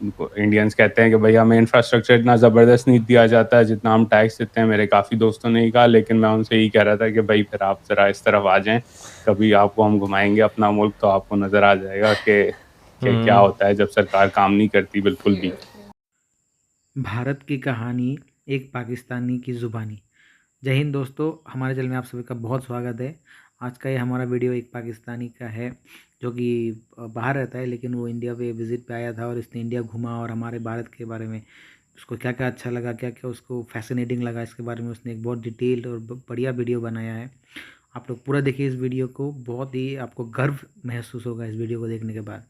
Indians کہتے ہیں کہ بھائی ہمیں انفراسٹرکچر اتنا زبردست نہیں دیا جاتا ہے جتنا ہم ٹیکس دیتے ہیں. میرے کافی دوستوں نے یہ کہا, لیکن میں ان سے یہی کہہ رہا تھا کہ بھائی پھر آپ ذرا اس طرف آ جائیں, کبھی آپ کو ہم گھمائیں گے اپنا ملک تو آپ کو نظر آ جائے گا کہ کیا ہوتا ہے جب سرکار کام نہیں کرتی بالکل بھی. بھارت کی کہانی ایک پاکستانی کی زبانی. جے ہند دوستو, ہمارے چینل میں آپ سبھی کا بہت سواگت ہے. آج کا یہ ہمارا ویڈیو ایک پاکستانی کا ہے جو کہ باہر رہتا ہے, لیکن وہ انڈیا پہ وزٹ پہ آیا تھا اور اس نے انڈیا گھوما اور ہمارے بھارت کے بارے میں اس کو کیا کیا اچھا لگا, کیا کیا اس کو فیسینیٹنگ لگا, اس کے بارے میں اس نے ایک بہت ڈیٹیلڈ اور بڑھیا ویڈیو بنایا ہے. آپ لوگ پورا دیکھیے اس ویڈیو کو, بہت ہی آپ کو گرو محسوس ہوگا اس ویڈیو کو دیکھنے کے بعد.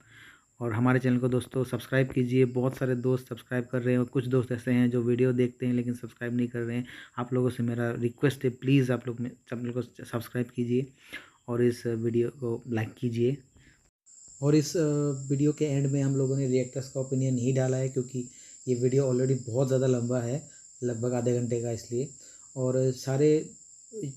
اور ہمارے چینل کو دوستو سبسکرائب کیجئے. بہت سارے دوست سبسکرائب کر رہے ہیں اور کچھ دوست ایسے ہیں جو ویڈیو دیکھتے ہیں لیکن سبسکرائب نہیں کر رہے ہیں. آپ لوگوں سے میرا ریکویسٹ ہے, پلیز آپ لوگ چینل کو سبسکرائب کیجئے اور اس ویڈیو کو لائک کیجئے. اور اس ویڈیو کے اینڈ میں ہم لوگوں نے ریئیکٹرس کا اوپینین نہیں ڈالا ہے کیونکہ یہ ویڈیو آلریڈی بہت زیادہ لمبا ہے, لگ بھگ آدھے گھنٹے کا, اس لیے. اور سارے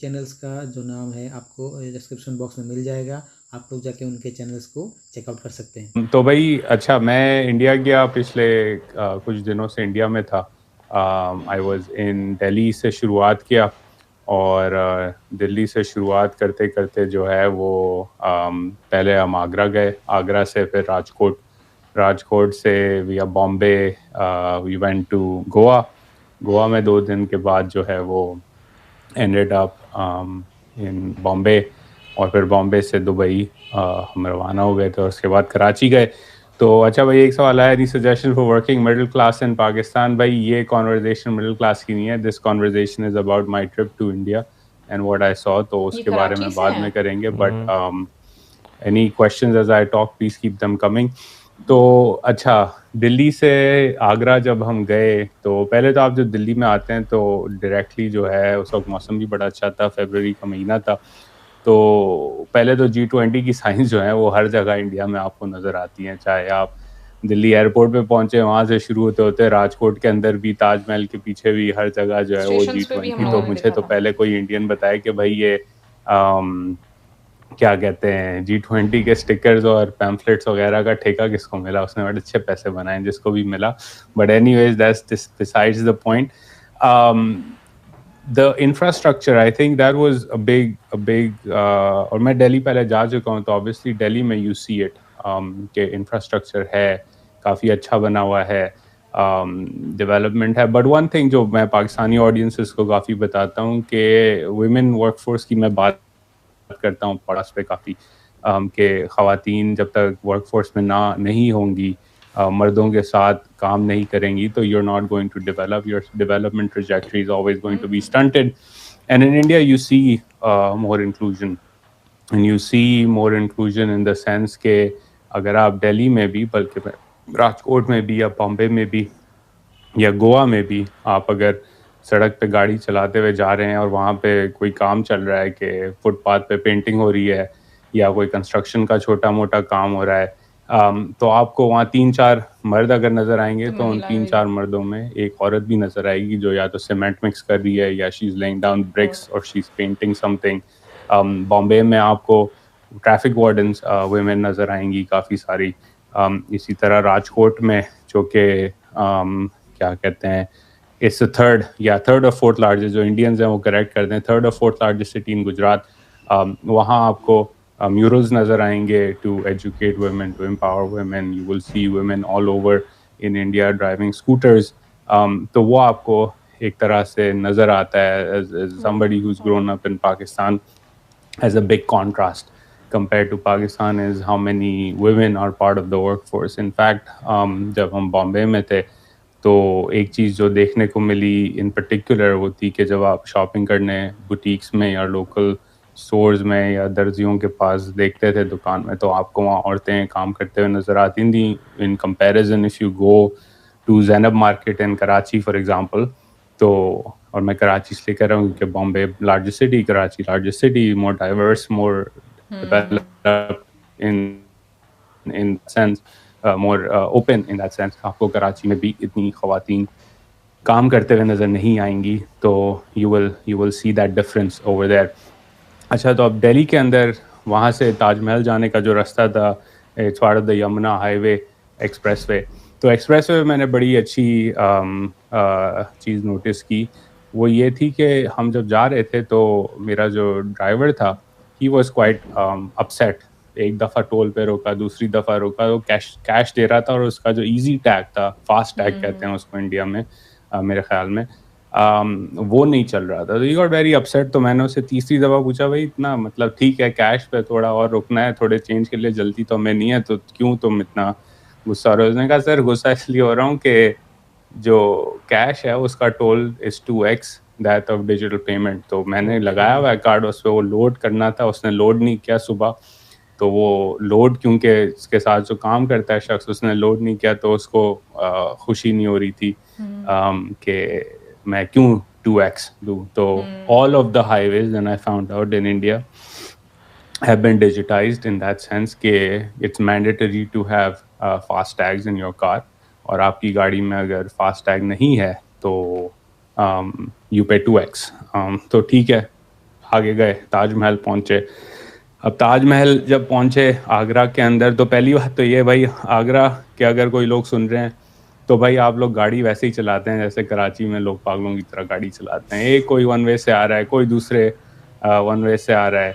چینلز کا جو نام ہے آپ کو ڈسکرپشن باکس میں مل جائے گا, آپ لوگ جا کے ان کے چینلز کو چیک آؤٹ کر سکتے ہیں. تو بھائی اچھا, میں انڈیا گیا پچھلے کچھ دنوں سے انڈیا میں تھا. آئی واز ان دہلی سے شروعات کیا, اور دلی سے شروعات کرتے کرتے جو ہے وہ پہلے ہم آگرہ گئے, آگرہ سے پھر راجکوٹ, راجکوٹ سے via Bombay, we went to Goa. Goa میں 2 دن کے بعد جو ہے وہ اینڈڈ اپ ان بامبے, اور پھر بامبے سے دبئی ہم روانہ ہو گئے تھے, اور اس کے بعد کراچی گئے. تو اچھا بھائی, ایک سوال ہے, any suggestion for working middle class in Pakistan. بھائی یہ کانورزیشن مڈل کلاس کی نہیں ہے, this conversation is about my trip to India and what I saw. تو اس کے بارے میں بعد میں کریں گے, but any questions as I talk please keep them coming. تو اچھا, دلی سے آگرہ جب ہم گئے تو پہلے تو آپ جب دلی میں آتے ہیں تو ڈائریکٹلی جو ہے اس وقت موسم بھی بڑا اچھا تھا, فیبروری کا مہینہ تھا. تو پہلے تو G20 کی سائنس جو ہیں وہ ہر جگہ انڈیا میں آپ کو نظر آتی ہیں, چاہے آپ دلی ایئرپورٹ پہ پہنچے, وہاں سے شروع ہوتے ہوتے راجکوٹ کے اندر بھی, تاج محل کے پیچھے بھی, ہر جگہ جو ہے وہ G20. تو مجھے تو پہلے کوئی انڈین بتائے کہ بھائی یہ کیا کہتے ہیں G20 کے اسٹکرز اور پیمفلیٹس وغیرہ کا ٹھیکہ کس کو ملا, اس نے بڑے اچھے پیسے بنائے جس کو بھی ملا. But anyways that's besides the point. The infrastructure, I think that was a big اور میں دہلی پہلے جا چکا ہوں, تو obviously دہلی میں you see it کہ انفراسٹرکچر ہے, کافی اچھا بنا ہوا ہے, ڈیولپمنٹ ہے. بٹ ون تھنگ جو میں پاکستانی آڈینسز کو کافی بتاتا ہوں کہ ویمن ورک فورس کی میں بات کرتا ہوں پڑاس پہ کافی, کہ خواتین جب تک ورک فورس میں نہیں ہوں گی, مردوں کے ساتھ کام نہیں کریں گی, تو you're not going to develop, your development trajectory is always going to be stunted. And in India you see more inclusion, and you see more inclusion in the sense کہ اگر آپ دہلی میں بھی, بلکہ راجکوٹ میں بھی, یا بامبے میں بھی, یا گوا میں بھی, آپ اگر سڑک پہ گاڑی چلاتے ہوئے جا رہے ہیں اور وہاں پہ کوئی کام چل رہا ہے کہ فٹ پاتھ پہ پینٹنگ ہو رہی ہے یا کوئی کنسٹرکشن کا چھوٹا موٹا کام ہو رہا ہے, تو آپ کو وہاں 3-4 مرد اگر نظر آئیں گے تو ان 3-4 مردوں میں ایک عورت بھی نظر آئے گی جو یا تو سیمنٹ مکس کر رہی ہے, یا شی از لیئنگ ڈاؤن برکس, اور شی از پینٹنگ سم تھنگ. بامبے میں آپ کو ٹریفک وارڈنس ویمن نظر آئیں گی کافی ساری. اسی طرح راجکوٹ میں جو کہ کیا کہتے ہیں, اٹس تھرڈ اور فورتھ لارجسٹ, جو انڈینز ہیں وہ کریکٹ کر دیں, تھرڈ اور fourth largest city in Gujarat. وہاں آپ کو میورلز نظر آئیں گے to educate women, to empower women. You will see women all over in India driving scooters. تو وہ آپ کو ایک طرح سے نظر آتا ہے somebody who's grown up in Pakistan as a big contrast compared to Pakistan is how many women are part of the workforce. In fact, جب ہم بامبے میں تھے تو ایک چیز جو دیکھنے کو ملی ان پرٹیکولر وہ تھی کہ جب آپ شاپنگ کرنے بوٹیکس میں یا لوکل سٹورز میں یا درزیوں کے پاس دیکھتے تھے دکان میں, تو آپ کو وہاں عورتیں کام کرتے ہوئے نظر آتی تھیں. In comparison if you go to Zainab market in Karachi for example, تو اور میں کراچی اس لیے کہہ رہا ہوں کیونکہ Bombay largest city, Karachi largest city, more diverse, more developed in sense, more open in that sense. آپ کو کراچی میں بھی اتنی خواتین کام کرتے ہوئے نظر نہیں آئیں گی, تو you will see that difference over there. اچھا, تو اب دہلی کے اندر وہاں سے تاج محل جانے کا جو راستہ تھا, it's part of the Yamuna highway expressway, تو ایکسپریس وے میں نے بڑی اچھی چیز نوٹس کی، وہ یہ تھی کہ ہم جب جا رہے تھے تو میرا جو ڈرائیور تھا ہی واز کوائٹ اپسیٹ. ایک دفعہ ٹول پہ روکا، دوسری دفعہ روکا، وہ کیش دے رہا تھا، اور اس کا جو ایزی ٹیگ تھا، فاسٹ ٹیگ کہتے ہیں اس کو انڈیا میں میرے خیال میں، وہ نہیں چل رہا تھا. تو ہی گاٹ ویری اپسیٹ. تو میں نے اسے تیسری دفعہ پوچھا بھائی اتنا مطلب ٹھیک ہے کیش پہ تھوڑا اور رکنا ہے، تھوڑے چینج کے لیے جلدی تو ہمیں نہیں ہے، تو کیوں تم اتنا غصہ ہو رہا ہے؟ اس نے کہا سر غصہ اس لیے ہو رہا ہوں کہ جو کیش ہے اس کا toll is 2x that of digital payment. تو میں نے لگایا ہوا ہے کارڈ، اس پہ وہ لوڈ کرنا تھا، اس نے لوڈ نہیں کیا صبح. تو وہ لوڈ کیونکہ اس کے ساتھ جو کام کرتا ہے شخص، اس نے لوڈ نہیں کیا، تو اس کو خوشی نہیں ہو رہی تھی کہ میں کیوں 2x دوں. تو all of the highways and I found out in India have been digitized in that sense کہ it's mandatory to have fast tags in your car. اور آپ کی گاڑی میں اگر فاسٹ ٹیگ نہیں ہے تو یو پے 2x. تو ٹھیک ہے آگے گئے، تاج محل پہنچے. اب تاج محل جب پہنچے آگرہ کے اندر، تو پہلی بات تو یہ بھائی آگرہ کے اگر کوئی لوگ سن رہے ہیں تو بھائی آپ لوگ گاڑی ویسے ہی چلاتے ہیں جیسے کراچی میں لوگ پاگلوں کی طرح گاڑی چلاتے ہیں. ایک کوئی ون وے سے آ رہا ہے، کوئی دوسرے ون وے سے آ رہا ہے،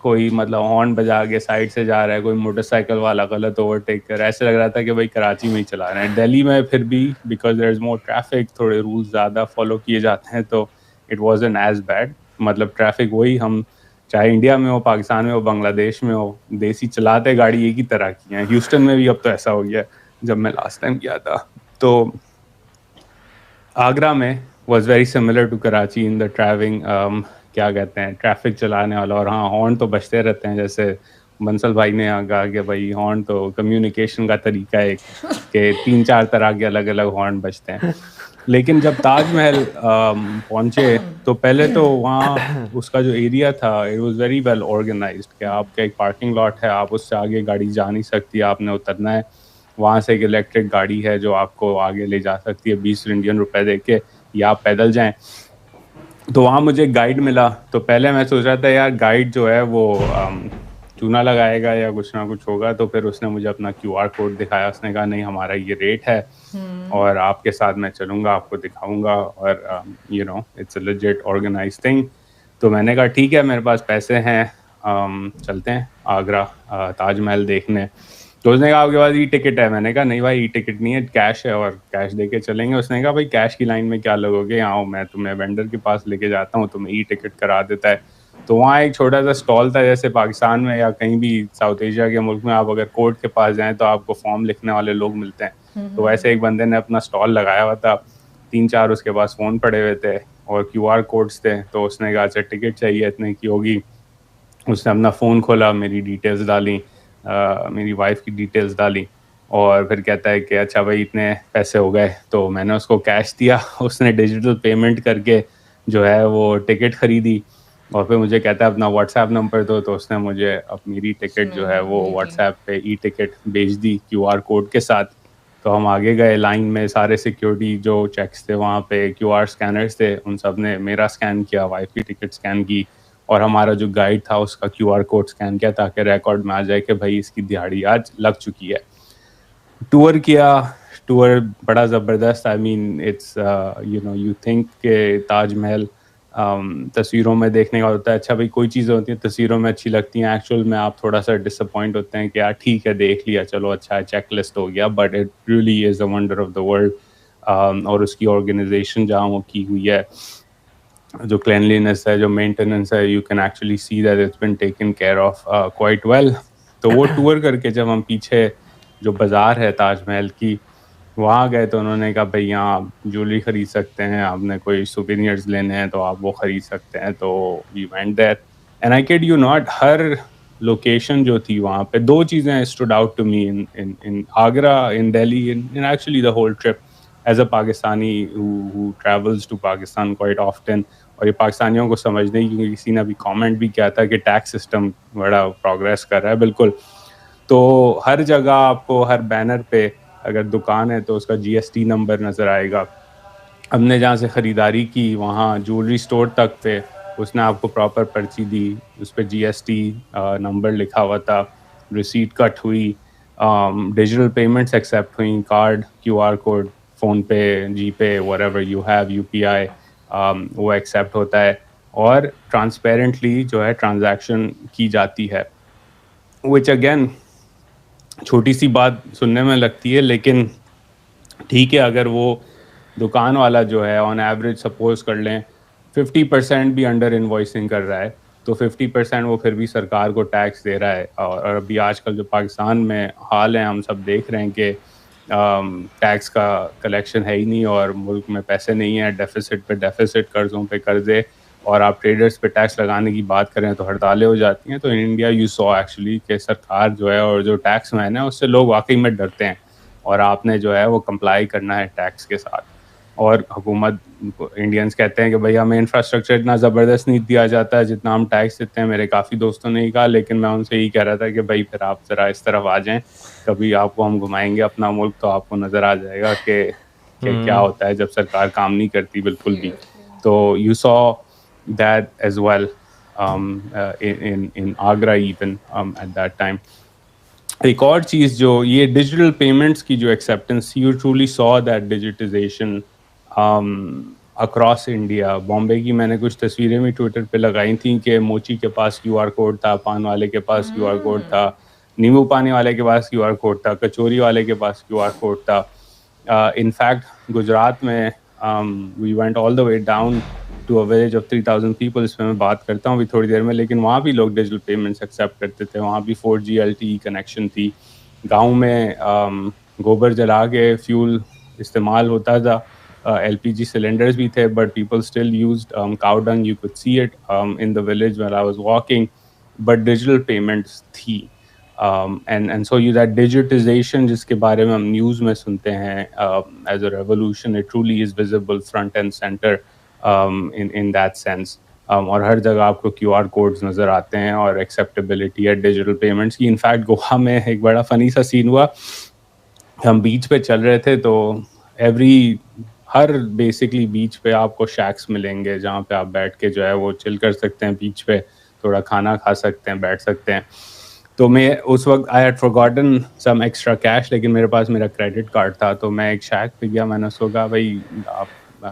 کوئی مطلب ہارن بجا کے سائڈ سے جا رہا ہے، کوئی موٹر سائیکل والا غلط اوورٹیک کر. ایسے لگ رہا تھا کہ بھائی کراچی میں ہی چلا رہے ہیں. دہلی میں پھر بھی because there is more traffic, تھوڑے رولز زیادہ فالو کیے جاتے ہیں، تو اٹ وازنٹ ایز بیڈ. مطلب ٹریفک وہی، ہم چاہے انڈیا میں ہو، پاکستان میں ہو، بنگلہ دیش میں ہو، دیسی چلاتے گاڑی ایک ہی طرح کی ہیں. ہیوسٹن میں بھی اب تو ایسا ہو گیا جب میں لاسٹ ٹائم گیا تھا. تو آگرہ میں was very similar to Karachi in the driving, کیا کہتے ہیں، ٹریفک چلانے والا. اور ہاں ہارن تو بجتے رہتے ہیں، جیسے بنسل بھائی نے کہا کہ بھائی ہارن تو کمیونیکیشن کا طریقہ ہے کہ 3-4 طرح کے الگ الگ ہارن بجتے ہیں. لیکن جب تاج محل پہنچے تو پہلے تو وہاں اس کا جو ایریا تھا it was very well organised کہ آپ کا ایک پارکنگ لاٹ ہے، آپ اس سے آگے گاڑی جا نہیں سکتی، آپ نے اترنا ہے. وہاں سے ایک الیکٹرک گاڑی ہے جو آپ کو آگے لے جا سکتی ہے 20 انڈین روپے دے کے، یا آپ پیدل جائیں. تو وہاں مجھے گائیڈ ملا. تو پہلے میں سوچ رہا تھا یار گائیڈ جو ہے وہ چونا لگائے گا یا کچھ نہ کچھ ہوگا. تو پھر اس نے مجھے اپنا QR کوڈ دکھایا. اس نے کہا نہیں ہمارا یہ ریٹ ہے اور آپ کے ساتھ میں چلوں گا، آپ کو دکھاؤں گا، اور you know it's a legit organise thing. تو میں نے کہا ٹھیک ہے میرے پاس پیسے ہیں، چلتے ہیں آگرہ تاج محل دیکھنے. تو اس نے کہا آپ کے پاس ای ٹکٹ ہے؟ میں نے کہا نہیں بھائی ای ٹکٹ نہیں ہے، کیش ہے اور کیش دے کے چلیں گے. اس نے کہا بھائی کیش کی لائن میں کیا لگو گے، آؤ میں تمہیں وینڈر کے پاس لے کے جاتا ہوں، تمہیں ای ٹکٹ کرا دیتا ہے. تو وہاں ایک چھوٹا سا اسٹال تھا، جیسے پاکستان میں یا کہیں بھی ساؤتھ ایشیا کے ملک میں آپ اگر کورٹ کے پاس جائیں تو آپ کو فارم لکھنے والے لوگ ملتے ہیں. تو ویسے ایک بندے نے اپنا اسٹال لگایا ہوا تھا، 3-4 اس کے پاس فون پڑے ہوئے تھے اور QR کوڈس تھے. تو اس نے کہا اچھا ٹکٹ چاہیے اتنے کی ہوگی. اس نے اپنا فون کھولا، میری ڈیٹیلز ڈالیں، میری وائف کی ڈیٹیلز ڈالی، اور پھر کہتا ہے کہ اچھا بھائی اتنے پیسے ہو گئے. تو میں نے اس کو کیش دیا. اس نے ڈیجیٹل پیمنٹ کر کے جو ہے وہ ٹکٹ خریدی، اور پھر مجھے کہتا ہے اپنا واٹس ایپ نمبر دو. تو اس نے مجھے اب میری ٹکٹ جو ہے وہ واٹس ایپ پہ ای ٹکٹ بھیج دی QR کوڈ کے ساتھ. تو ہم آگے گئے لائن میں، سارے سیکیورٹی جو چیکس تھے وہاں پہ، QR اسکینرس تھے، ان سب نے میرا اسکین کیا، وائف کی ٹکٹ اسکین کی، اور ہمارا جو گائیڈ تھا اس کا QR کوڈ اسکین کیا تاکہ ریکارڈ میں آ جائے کہ بھائی اس کی دہاڑی آج لگ چکی ہے. ٹور کیا. ٹور بڑا زبردست. I mean it's you know you think کہ تاج محل تصویروں میں دیکھنے کا ہوتا ہے. اچھا بھائی کوئی چیزیں ہوتی ہیں تصویروں میں اچھی لگتی ہیں، ایکچوئل میں آپ تھوڑا سا ڈس اپوائنٹ ہوتے ہیں کہ یار ٹھیک ہے دیکھ لیا چلو اچھا ہے، چیک لسٹ ہو گیا، but it really is a wonder of the world. اور اس کی آرگنائزیشن جہاں وہ کی ہوئی ہے، جو کلینلینس ہے، جو مینٹیننس ہے، you can actually see that it's been taken care of quite well. تو وہ ٹور کر کے جب ہم پیچھے جو بازار ہے تاج محل کی وہاں گئے تو انہوں نے کہا بھائی یہاں آپ جویلری خرید سکتے ہیں، آپ نے کوئی سووینئرز لینے ہیں تو آپ وہ خرید سکتے ہیں. تو we went there and I kid you not, ہر لوکیشن جو تھی وہاں پہ دو چیزیں stood out to me in Agra, in Delhi, in actually the whole trip as a Pakistani who travels to Pakistan quite often. اور یہ پاکستانیوں کو سمجھنے کی، کیونکہ کسی نے ابھی کامنٹ بھی کیا تھا کہ ٹیکس سسٹم بڑا پروگریس کر رہا ہے. بالکل. تو ہر جگہ آپ کو ہر بینر پہ اگر دکان ہے تو اس کا GST نمبر نظر آئے گا. ہم نے جہاں سے خریداری کی وہاں جویلری اسٹور تک پہ اس نے آپ کو پراپر پرچی دی، اس پہ GST نمبر لکھا ہوا تھا، ریسیٹ کٹ ہوئی. ڈیجیٹل پیمنٹس ایکسیپٹ ہوئیں, card, Q R code, PhonePe, G pay, whatever you have, U P I, وہ ایکسیپٹ ہوتا ہے, اور ٹرانسپیرنٹلی جو ہے ٹرانزیکشن کی جاتی ہے, وچ اگین چھوٹی سی بات سننے میں لگتی ہے, لیکن ٹھیک ہے, اگر وہ دکان والا جو ہے آن ایوریج سپوز کر لیں 50% بھی انڈر انوائسنگ کر رہا ہے, تو 50% وہ پھر بھی سرکار کو ٹیکس دے رہا ہے. اور ابھی آج کل جو پاکستان میں حال ہے, ہم سب دیکھ رہے ہیں کہ ٹیکس کا کلیکشن ہے ہی نہیں, اور ملک میں پیسے نہیں ہیں, ڈیفیسٹ پہ ڈیفیسٹ, قرضوں پہ قرضے, اور آپ ٹریڈرز پہ ٹیکس لگانے کی بات کریں تو ہڑتالیں ہو جاتی ہیں. تو in India you so actually کہ سرکار جو ہے اور جو ٹیکس مین ہے اس سے لوگ واقعی میں ڈرتے ہیں, اور آپ نے جو ہے وہ کمپلائی کرنا ہے ٹیکس کے ساتھ. اور حکومت, انڈینس کہتے ہیں کہ بھئی ہمیں انفراسٹرکچر اتنا زبردست نہیں دیا جاتا ہے جتنا ہم ٹیکس دیتے ہیں. میرے کافی دوستوں نے یہ کہا, لیکن میں ان سے یہی کہہ رہا تھا کہ بھئی پھر آپ ذرا اس طرف آ جائیں, کبھی آپ کو ہم گھمائیں گے اپنا ملک, تو آپ کو نظر آ جائے گا کہ کیا ہوتا ہے جب سرکار کام نہیں کرتی بالکل بھی. تو you saw that as well in Agra even at that time. ایک اور چیز جو یہ ڈیجیٹل پیمنٹس کی جو ایکسیپٹنس تھی, you truly saw that digitisation across India. Bombay کی میں نے کچھ تصویریں بھی ٹویٹر پہ لگائی تھیں کہ موچی کے پاس کیو آر کوڈ تھا, پان والے کے پاس کیو آر کوڈ تھا, نیمبو پانی والے کے پاس کیو آر کوڈ تھا, کچوری والے کے پاس کیو آر کوڈ تھا. ان فیکٹ گجرات میں we went all the way down to a village of 3000 people, اس میں بات کرتا ہوں ابھی تھوڑی دیر میں, لیکن وہاں بھی لوگ ڈیجیٹل پیمنٹس ایکسیپٹ کرتے تھے. وہاں بھی 4G LTE کنیکشن تھی. گاؤں میں گوبر جلا کے فیول استعمال ہوتا تھا, LPG سلنڈرز بھی تھے, but people still used cow dung. You could see it in the village when I was walking, but digital payments تھی. And so that digitization جس کے بارے میں ہم نیوز میں سنتے ہیں as a revolution, it truly is visible front and center in that sense. اور ہر جگہ آپ کو کیو آر کوڈز نظر آتے ہیں, اور ایکسیپٹیبلٹی ہے ڈیجیٹل پیمنٹس کی. انفیکٹ گوا میں ایک بڑا فنی سا سین ہوا, ہم بیچ پہ چل رہے تھے, تو ہر بیسکلی بیچ پہ آپ کو شیکس ملیں گے جہاں پہ آپ بیٹھ کے جو ہے وہ چل کر سکتے ہیں, بیچ پہ تھوڑا کھانا کھا سکتے ہیں, بیٹھ سکتے ہیں. تو میں اس وقت I had forgotten some extra cash, لیکن میرے پاس میرا کریڈٹ کارڈ تھا. تو میں ایک شیک پہ گیا, میں نے اس کو کہا بھائی آپ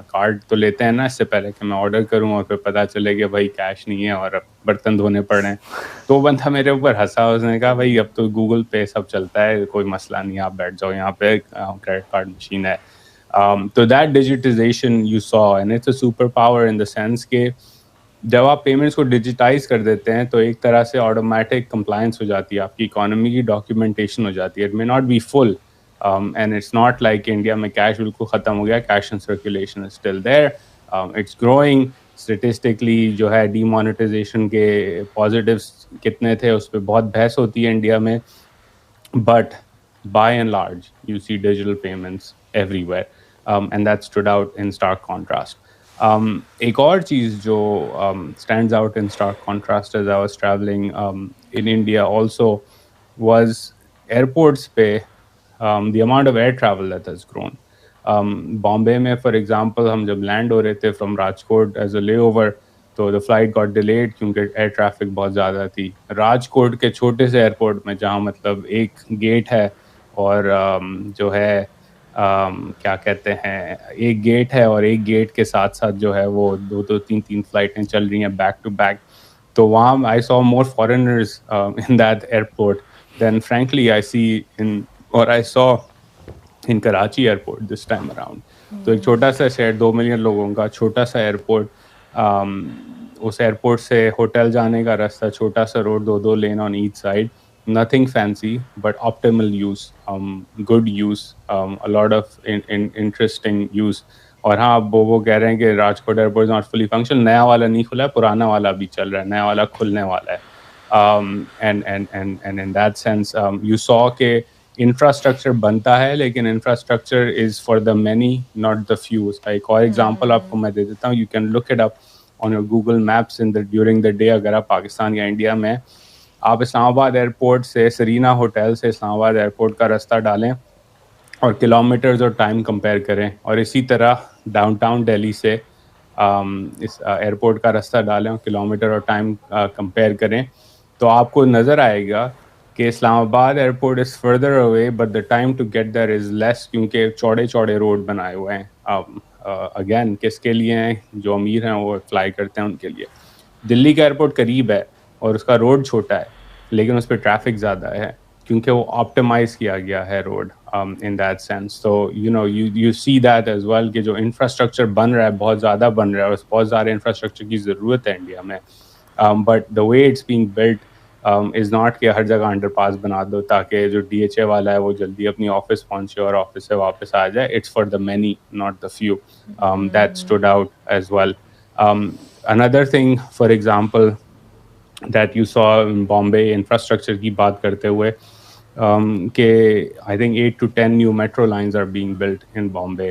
کارڈ تو لیتے ہیں نا اس سے پہلے کہ میں آرڈر کروں, اور پھر پتہ چلے کہ بھائی کیش نہیں ہے اور برتن دھونے پڑ رہے ہیں. تو وہ بندہ میرے اوپر ہنسا, اس نے کہا بھائی اب تو گوگل پے سب چلتا ہے, کوئی مسئلہ نہیں, آپ بیٹھ جاؤ یہاں پہ, کریڈٹ کارڈ مشین ہے. تو that digitisation you saw, and it's a super power in the sense کہ جب آپ پیمنٹس کو ڈیجیٹائز کر دیتے ہیں تو ایک طرح سے آٹومیٹک کمپلائنس ہو جاتی ہے, آپ کی اکانومی کی ڈاکیومنٹیشن ہو جاتی ہے. It may not be full, and it's not like India میں کیش بالکل ختم ہو گیا, cash in circulation is still there, it's growing. Statistically جو ہے ڈی مانیٹائزیشن کے پازیٹیوس کتنے تھے اس پہ بہت بحث ہوتی ہے انڈیا میں, but by and large you see digital payments everywhere, and that stood out in stark contrast. ایک اور چیز جو stands out in stark contrast as I was travelling in India also was airports پہ the amount of air travel that has grown. Bombay میں for example ہم جب land ہو رہے تھے فرام راجکوٹ ایز اے لے اوور, تو دا فلائٹ گاٹ ڈیلیڈ کیونکہ air traffic بہت زیادہ تھی. راجکوٹ کے چھوٹے سے ایئرپورٹ میں جہاں مطلب ایک گیٹ ہے, اور جو ہے کیا کہتے ہیں, ایک گیٹ ہے, اور ایک گیٹ کے ساتھ ساتھ جو ہے وہ دو تین فلائٹیں چل رہی ہیں بیک ٹو بیک. تو وہاں I saw more foreigners in that airport than frankly I see in, اور I saw in Karachi airport this time around. تو ایک چھوٹا سا شہر, 2 ملین لوگوں کا چھوٹا سا ایئرپورٹ, اس ایئرپورٹ سے ہوٹل جانے کا راستہ چھوٹا سا road, 2 lane on each side, nothing fancy but optimal use, good use, a lot of interesting use. اور ہاں وہ کہہ رہے ہیں کہ Rajkot airport not fully function, نیا والا نہیں کھلا ہے, پرانا والا بھی چل رہا ہے, نیا والا کھلنے والا ہے. and in that sense you saw کہ انفراسٹرکچر بنتا ہے, لیکن infrastructure is for the many not the few. اس کا ایک اور ایگزامپل آپ کو میں دے دیتا ہوں, you can look it up on your Google Maps during the day. اگر آپ پاکستان یا انڈیا میں, آپ اسلام آباد ایئرپورٹ سے, سرینا ہوٹل سے اسلام آباد ایئرپورٹ کا راستہ ڈالیں اور کلومیٹرز اور ٹائم کمپیئر کریں, اور اسی طرح ڈاؤن ٹاؤن دہلی سے اس ایئرپورٹ کا راستہ ڈالیں اور کلومیٹر اور ٹائم کمپیئر کریں, تو آپ کو نظر آئے گا کہ Islamabad airport is further away but the time to get there is less, کیونکہ چوڑے چوڑے روڈ بنائے ہوئے ہیں. اگین کس کے لیے ہیں؟ جو امیر ہیں وہ فلائی کرتے ہیں ان کے لیے. دلی کا ایئرپورٹ قریب ہے اور اس کا روڈ چھوٹا ہے, لیکن اس پہ ٹریفک زیادہ ہے کیونکہ وہ آپٹیمائز کیا گیا ہے روڈ ان دیٹ سینس. تو you see that as well کہ جو انفراسٹرکچر بن رہا ہے بہت زیادہ بن رہا ہے, اور بہت زیادہ انفراسٹرکچر کی ضرورت ہے انڈیا میں. But the way it's being built is not کہ ہر جگہ انڈر پاس بنا دو تاکہ جو ڈی ایچ اے والا ہے وہ جلدی اپنی آفس پہنچے اور آفس سے واپس آ جائے. It's for the many not the few. That stood out as well. Another thing, for example, that you saw in Bombay, infrastructure کی بات کرتے ہوئے, کہ I think 8 to 10 new metro lines are being built in Bombay.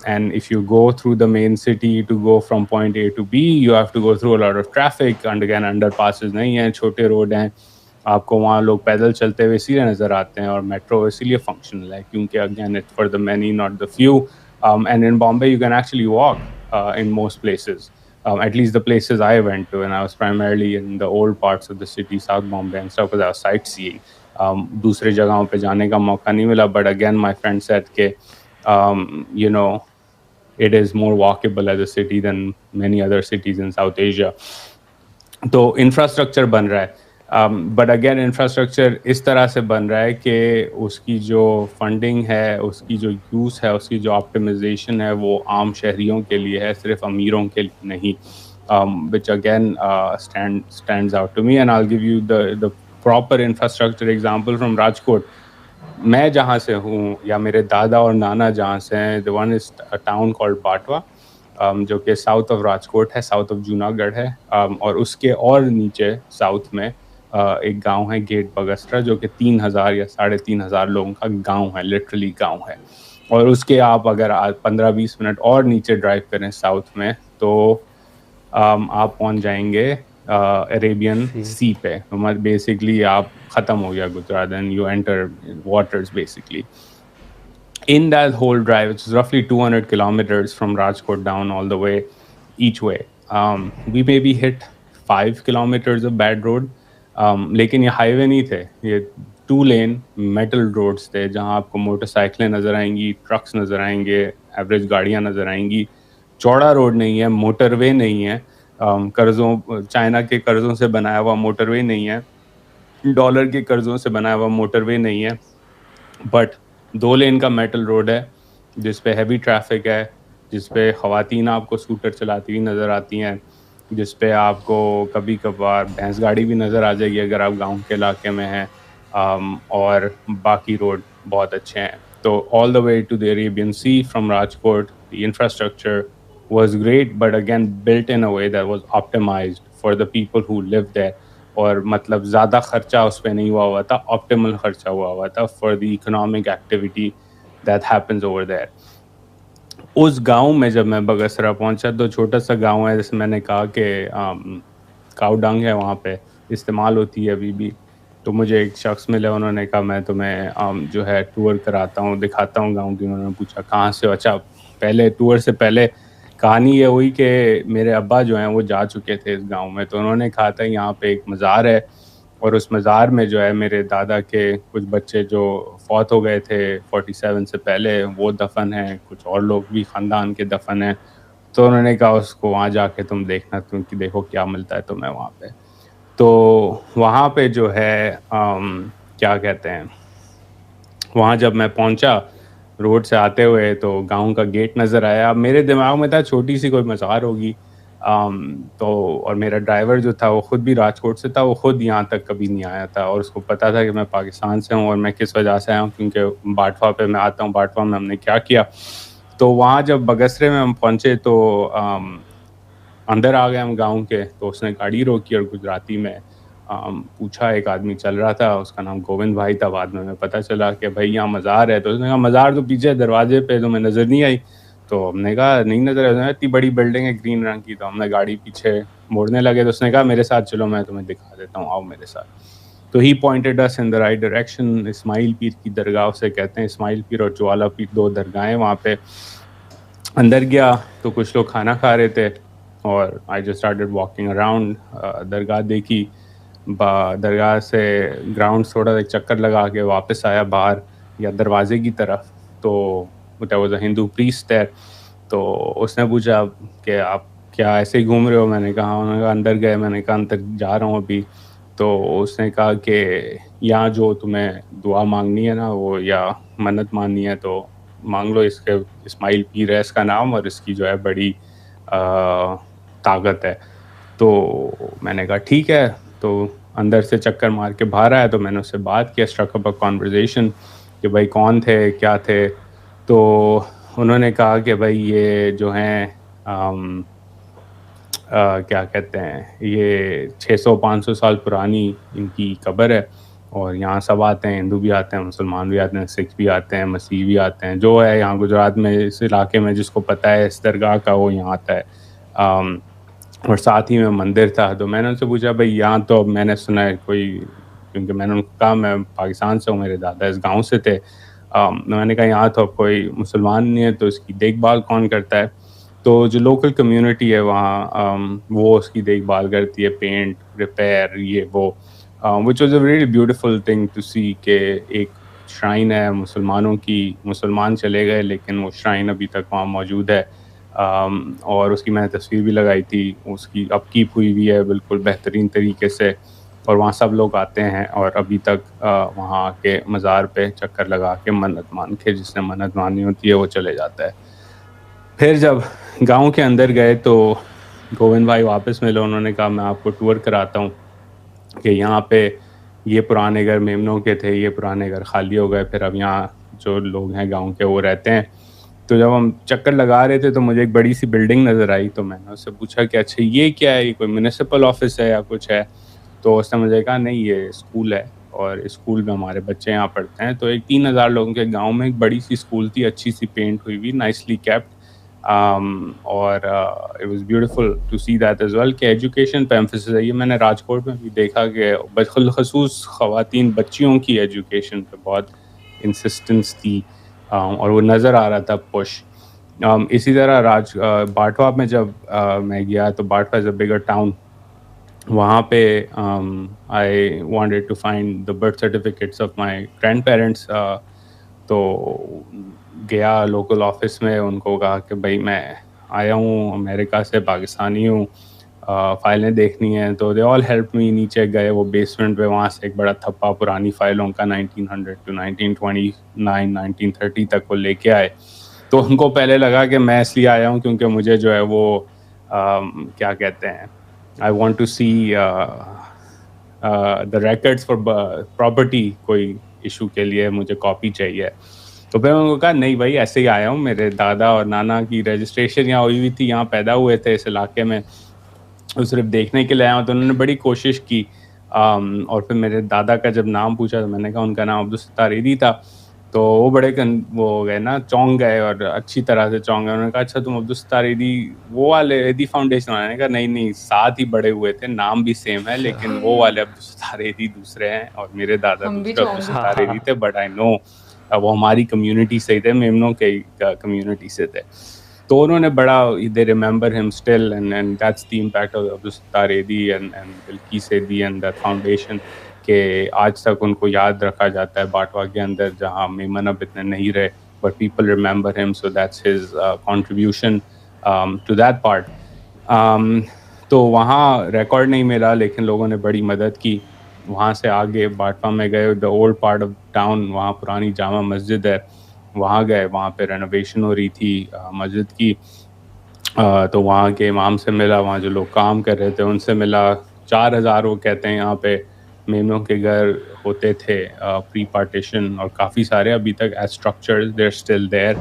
And if you go through the main city to go from point A to B, you have to go through a lot of traffic, and again underpasses نہیں ہیں, چھوٹے road ہیں, آپ کو وہاں لوگ پیدل چلتے ہوئے اسی لیے نظر آتے ہیں, اور میٹرو اسی لیے فنکشنل ہے کیونکہ again it for the many not the few. And in Bombay you can actually walk in most places. At least the places I went to, and I was primarily in the old parts of the city, South Bombay and stuff, because I was sightseeing. دوسرے جگہوں پہ جانے کا موقع نہیں ملا, but again my friend said کہ it is more walkable as a city than many other cities in South Asia. تو انفراسٹرکچر بن رہا ہے, بٹ اگین انفراسٹرکچر اس طرح سے بن رہا ہے کہ اس کی جو فنڈنگ ہے, اس کی جو یوز ہے, اس کی جو آپٹیمائزیشن ہے وہ عام شہریوں کے لیے ہے, صرف امیروں کے لیے نہیں. which again stands out to me, and I'll give you the proper infrastructure example from Rajkot. میں جہاں سے ہوں یا میرے دادا اور نانا جہاں سے ہیں, the one is a town called Batwa, جو کہ ساؤتھ آف راجکوٹ ہے, ساؤتھ آف جوناگڑھ ہے, اور اس کے اور نیچے ساؤتھ میں ایک گاؤں ہے گیٹ بگسرا, جو کہ 3,000 یا 3,500 لوگوں کا گاؤں ہے, لٹرلی گاؤں ہے. اور اس کے آپ اگر 15-20 منٹ اور نیچے ڈرائیو کریں ساؤتھ میں تو آپ پہنچ جائیں گے عربین سی پہ. بیسکلی آپ ختم ہو گیا Gujarat, and you enter waters basically. In that whole drive, which is roughly 200 kilometers from Rajkot down all the way, each way, we maybe hit 5 kilometers of bad road. لیکن یہ ہائی وے نہیں تھے, یہ 2 lane میٹل روڈز تھے جہاں آپ کو motor سائیکلیں نظر آئیں گی, ٹرکس نظر آئیں گے, ایوریج گاڑیاں نظر آئیں گی. چوڑا روڈ نہیں ہے, موٹر وے نہیں ہے, قرضوں چائنا کے قرضوں سے بنایا ہوا موٹر وے نہیں ہے, ڈالر کے قرضوں سے بنایا ہوا موٹر وے نہیں ہے, بٹ 2 لین کا میٹل روڈ ہے جس پہ ہیوی ٹریفک ہے, جس پہ خواتین آپ کو اسکوٹر چلاتی ہوئی نظر آتی ہیں, جس پہ آپ کو کبھی کبھار بھینس گاڑی بھی نظر آ جائے گی اگر آپ گاؤں کے علاقے میں ہیں, اور باقی روڈ بہت اچھے ہیں. تو all the way to the Arabian sea from Rajkot, the infrastructure was great, but again built in a way that was optimized for the people who live there. اور مطلب زیادہ خرچہ اس پہ نہیں ہوا تھا, آپٹیمل خرچہ ہوا تھا for the economic activity that happens over there. اس گاؤں میں جب میں بگسرا پہنچا تو چھوٹا سا گاؤں ہے, جیسے میں نے کہا کہ کاؤ ڈنگ ہے وہاں پہ استعمال ہوتی ہے ابھی بھی. تو مجھے ایک شخص ملے, انہوں نے کہا میں تمہیں جو ہے ٹور کراتا ہوں, دکھاتا ہوں گاؤں کی. انہوں نے پوچھا کہاں سے ہو؟ اچھا, پہلے ٹور سے پہلے کہانی یہ ہوئی کہ میرے ابا جو ہیں وہ جا چکے تھے اس گاؤں میں, تو انہوں نے کہا تھا یہاں پہ ایک مزار ہے, اور اس مزار میں جو ہے میرے دادا کے کچھ بچے جو فوت ہو گئے تھے 47 سے پہلے وہ دفن ہیں, کچھ اور لوگ بھی خاندان کے دفن ہیں. تو انہوں نے کہا اس کو وہاں جا کے تم دیکھنا, تم کہ دیکھو کیا ملتا ہے تمہیں وہاں پہ. تو وہاں پہ جو ہے کیا کہتے ہیں, وہاں جب میں پہنچا روڈ سے آتے ہوئے تو گاؤں کا گیٹ نظر آیا. میرے دماغ میں تھا چھوٹی سی کوئی مزار ہوگی, تو اور میرا ڈرائیور جو تھا وہ خود بھی راجکوٹ سے تھا, وہ خود یہاں تک کبھی نہیں آیا تھا, اور اس کو پتا تھا کہ میں پاکستان سے ہوں اور میں کس وجہ سے آیا ہوں, کیونکہ باٹوا پہ میں آتا ہوں. باٹوا میں ہم نے کیا کیا, تو وہاں جب بگسرے میں ہم پہنچے تو اندر آ گئے ہم گاؤں کے. تو اس نے گاڑی روکی اور گجراتی میں پوچھا, ایک آدمی چل رہا تھا, اس کا نام گووند بھائی تھا. بعد میں پتہ چلا کہ بھائی یہاں مزار ہے. تو اس نے کہا مزار تو پیچھے دروازے پہ, تمہیں نظر نہیں آئی؟ تو ہم نے کہا نہیں نظر آئی, اتنی بڑی بلڈنگ ہے گرین رنگ کی. تو ہم نے گاڑی پیچھے موڑنے لگے, تو اس نے کہا میرے ساتھ چلو, میں تمہیں دکھا دیتا ہوں, آؤ میرے ساتھ. تو he pointed us in the right direction. Ismail Pir کی درگاہ اسے کہتے ہیں, اسماعیل پیر اور جوالا پیر 2 درگاہیں وہاں پہ. اندر گیا تو کچھ لوگ کھانا کھا رہے تھے, اور I just started walking around. درگاہ دیکھی درگاہ سے گراؤنڈ تھوڑا ایک چکر لگا کے واپس آیا باہر یا دروازے کی طرف, تو there was a Hindu priest there. تو اس نے پوچھا کہ آپ کیا ایسے ہی گھوم رہے ہو؟ میں نے کہا, انہوں نے کہا اندر گئے. میں نے کہا اندر جا رہا ہوں ابھی. تو اس نے کہا کہ یہاں جو تمہیں دعا مانگنی ہے نا, وہ یا منت ماننی ہے تو مانگ لو. اس کے اسماعیل پیر ہے اس کا نام, اور اس کی جو ہے بڑی طاقت ہے. تو میں نے کہا ٹھیک ہے. تو اندر سے چکر مار کے باہر آیا تو میں نے اس سے بات کیا, اسٹرک اپ کانورزیشن کہ بھائی کون تھے, کیا تھے. تو انہوں نے کہا کہ بھائی یہ جو ہیں کیا کہتے ہیں, یہ 600-500 سال پرانی ان کی قبر ہے, اور یہاں سب آتے ہیں, ہندو بھی آتے ہیں, مسلمان بھی آتے ہیں, سکھ بھی آتے ہیں, مسیح بھی آتے ہیں. جو ہے یہاں گجرات میں اس علاقے میں جس کو پتہ ہے اس درگاہ کا, وہ یہاں آتا ہے. اور ساتھ ہی میں مندر تھا. تو میں نے ان سے پوچھا بھائی یہاں تو اب میں نے سنا ہے کوئی, کیونکہ میں نے ان کو کہا میں پاکستان سے ہوں, میرے دادا اس گاؤں سے تھے. میں نے کہا یہاں تو اب کوئی مسلمان نہیں ہے, تو اس کی دیکھ بھال کون کرتا ہے؟ تو جو لوکل کمیونٹی ہے وہاں وہ اس کی دیکھ بھال کرتی ہے, پینٹ, ریپیئر, یہ وہ, which was a really beautiful thing to see کہ ایک شرائن ہے مسلمانوں کی, مسلمان چلے گئے لیکن وہ شرائن ابھی تک وہاں موجود ہے. اور اس کی میں نے تصویر بھی لگائی تھی, اس کی اپ کیپ ہوئی ہوئی ہے بالکل بہترین طریقے سے, اور وہاں سب لوگ آتے ہیں اور ابھی تک وہاں کے مزار پہ چکر لگا کے منت مان کے, جس نے منت مانی ہوتی ہے وہ چلے جاتا ہے. پھر جب گاؤں کے اندر گئے تو گووند بھائی واپس ملے. انہوں نے کہا میں آپ کو ٹور کراتا ہوں کہ یہاں پہ یہ پرانے گھر میمنوں کے تھے, یہ پرانے گھر خالی ہو گئے, پھر اب یہاں جو لوگ ہیں گاؤں کے وہ رہتے ہیں. تو جب ہم چکر لگا رہے تھے تو مجھے ایک بڑی سی بلڈنگ نظر آئی. تو میں نے اس سے پوچھا کہ اچھا یہ کیا ہے, یہ کوئی میونسپل آفس ہے یا کچھ ہے؟ تو اس نے مجھے کہا نہیں یہ اسکول ہے, اور اسکول میں ہمارے بچے یہاں پڑھتے ہیں. تو ایک 3,000 لوگوں کے گاؤں میں ایک بڑی سی اسکول تھی, اچھی سی پینٹ ہوئی ہوئی, نائسلی کیپٹ. اور it was beautiful to see that as well کہ ایجوکیشن پہ ایمفسس ہے. یہ میں نے راجکوٹ میں بھی دیکھا کہ بالخصوص خواتین بچیوں کی ایجوکیشن پہ بہت انسسٹنس تھی, اور وہ نظر آ رہا تھا پش. اسی طرح باٹوا میں جب میں گیا تو باٹوا از اے بگر ٹاؤن. وہاں پہ I wanted to find the birth certificates of my grandparents. تو گیا لوکل آفس میں, ان کو کہا کہ بھائی میں آیا ہوں امریکہ سے, پاکستانی ہوں, فائلیں دیکھنی ہیں. تو دے آل ہیلپ می. نیچے گئے وہ بیسمنٹ پہ, وہاں سے ایک بڑا تھپا پرانی فائلوں کا 1900 ٹو 1929 1930 تک وہ لے کے آئے. تو ان کو پہلے لگا کہ میں اس لیے آیا ہوں کیونکہ مجھے جو ہے وہ کیا کہتے ہیں, I want to see the records for property, کوئی ایشو کے لیے مجھے کاپی چاہیے. تو پھر میں نے کہا نہیں بھائی ایسے ہی آیا ہوں, میرے دادا اور نانا کی رجسٹریشن یہاں ہوئی ہوئی تھی, یہاں پیدا ہوئے تھے اس علاقے میں, صرف دیکھنے کے لیے آیا ہوں. تو انہوں نے بڑی کوشش کی, اور پھر میرے دادا کا جب نام پوچھا تو میں نے کہا ان کا نام عبدالستار ایدھی تھا. تو وہ بڑے وہ گئے نا, چونک گئے, اور اچھی طرح سے چونک گئے. انہوں نے کہا اچھا تم عبدالستار ایدھی وہ والے ایدھی فاؤنڈیشن والے؟ نے کہا نہیں ساتھ ہی بڑے ہوئے تھے, نام بھی سیم ہے, لیکن وہ والے عبدالستار ایدھی دوسرے ہیں اور میرے دادا دوسرے عبدالستار ایدھی تھے. بٹ آئی نو وہ ہماری کمیونٹی سے ہی تھے, میمنوں کے کمیونٹی سے تھے. تو انہوں نے بڑا they remember him still, and that's the impact of Abdul Sattar Edhi and Bilqis Edhi and that foundation, کہ آج تک ان کو یاد رکھا جاتا ہے باٹوا کے اندر, جہاں میمن اب اتنے نہیں رہے, but people remember him, so that's his contribution to that part. تو وہاں ریکارڈ نہیں ملا, لیکن لوگوں نے بڑی مدد کی. وہاں سے آگے باٹوا میں گئے, the old part of town, وہاں پرانی جامع مسجد ہے, وہاں گئے. وہاں پہ رینوویشن ہو رہی تھی مسجد کی. تو وہاں کے امام سے ملا, وہاں جو لوگ کام کر رہے تھے ان سے ملا. 4,000 وہ کہتے ہیں یہاں پہ میمنوں کے گھر ہوتے تھے پری پارٹیشن, اور کافی سارے ابھی تک as structures they are still there.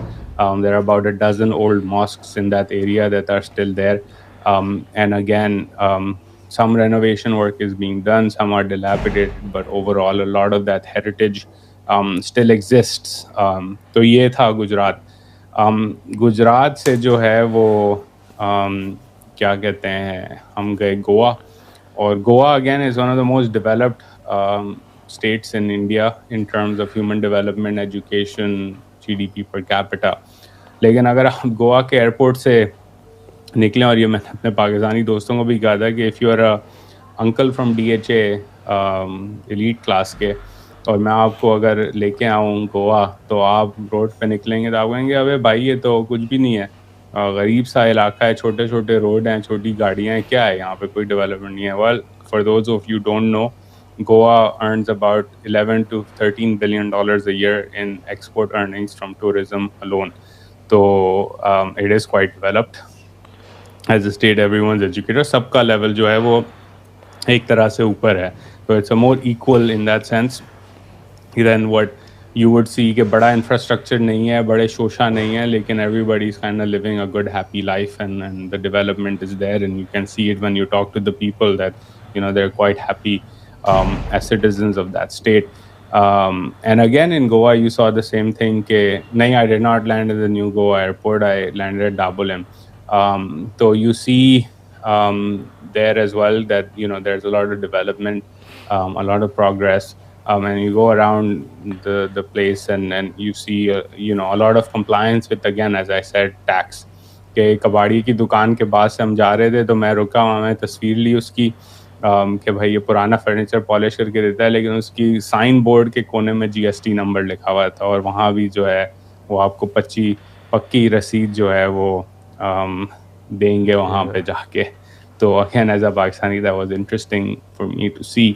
There are about 12 old mosques in that area that are still there. And again some renovation work is being done, some are dilapidated, but overall a lot of that heritage still exists. تو یہ تھا گجرات. گجرات سے جو ہے وہ کیا کہتے ہیں, ہم گئے گوا. اور Goa again is one of the most developed states in India in terms of human development, education, GDP per capita. لیکن اگر آپ گوا کے ایئرپورٹ سے نکلیں, اور یہ میں نے اپنے پاکستانی دوستوں کو بھی کہا تھا کہ if you are uncle from DHA elite class کے, اور میں آپ کو اگر لے کے آؤں گوا تو آپ روڈ پہ نکلیں گے تو آپ کہیں گے ابے بھائی یہ تو کچھ بھی نہیں ہے, غریب سا علاقہ ہے, چھوٹے چھوٹے روڈ ہیں, چھوٹی گاڑیاں ہیں, کیا ہے یہاں پہ, کوئی ڈیولپمنٹ نہیں ہے. Well for those of you don't know, Goa earns about 11 to 13 billion dollars a year in export earnings from tourism alone. So it is quite developed as a state. Everyone's educated, سب کا level جو ہے وہ ایک طرح سے اوپر ہے. So it's a more equal in that sense than what you would see کہ بڑا انفراسٹرکچر نہیں ہے, بڑے شوشا نہیں ہے, لیکن everybody is kind of living a good happy life, and the development is there, and you can see it when you talk to the people that they're quite happy as citizens of that state. And again in Goa you saw the same thing کہ نہیں, I did not land at the new Goa airport, I landed at Dabolim. So you see there as well that there's a lot of development, a lot of progress, and you go around the place and you see a lot of compliance with, again as I said, tax. کہ کباڑی کی دکان کے بعد سے ہم جا رہے تھے تو میں رکا وہاں, میں تصویر لی اس کی کہ بھائی یہ پرانا فرنیچر پالش کر کے دیتا ہے, لیکن اس کی سائن بورڈ کے کونے میں GST نمبر لکھا ہوا تھا, اور وہاں بھی جو ہے وہ آپ کو پکی رسید جو ہے وہ دیں گے وہاں پہ جا کے. تو again as a Pakistani that was interesting for me to see.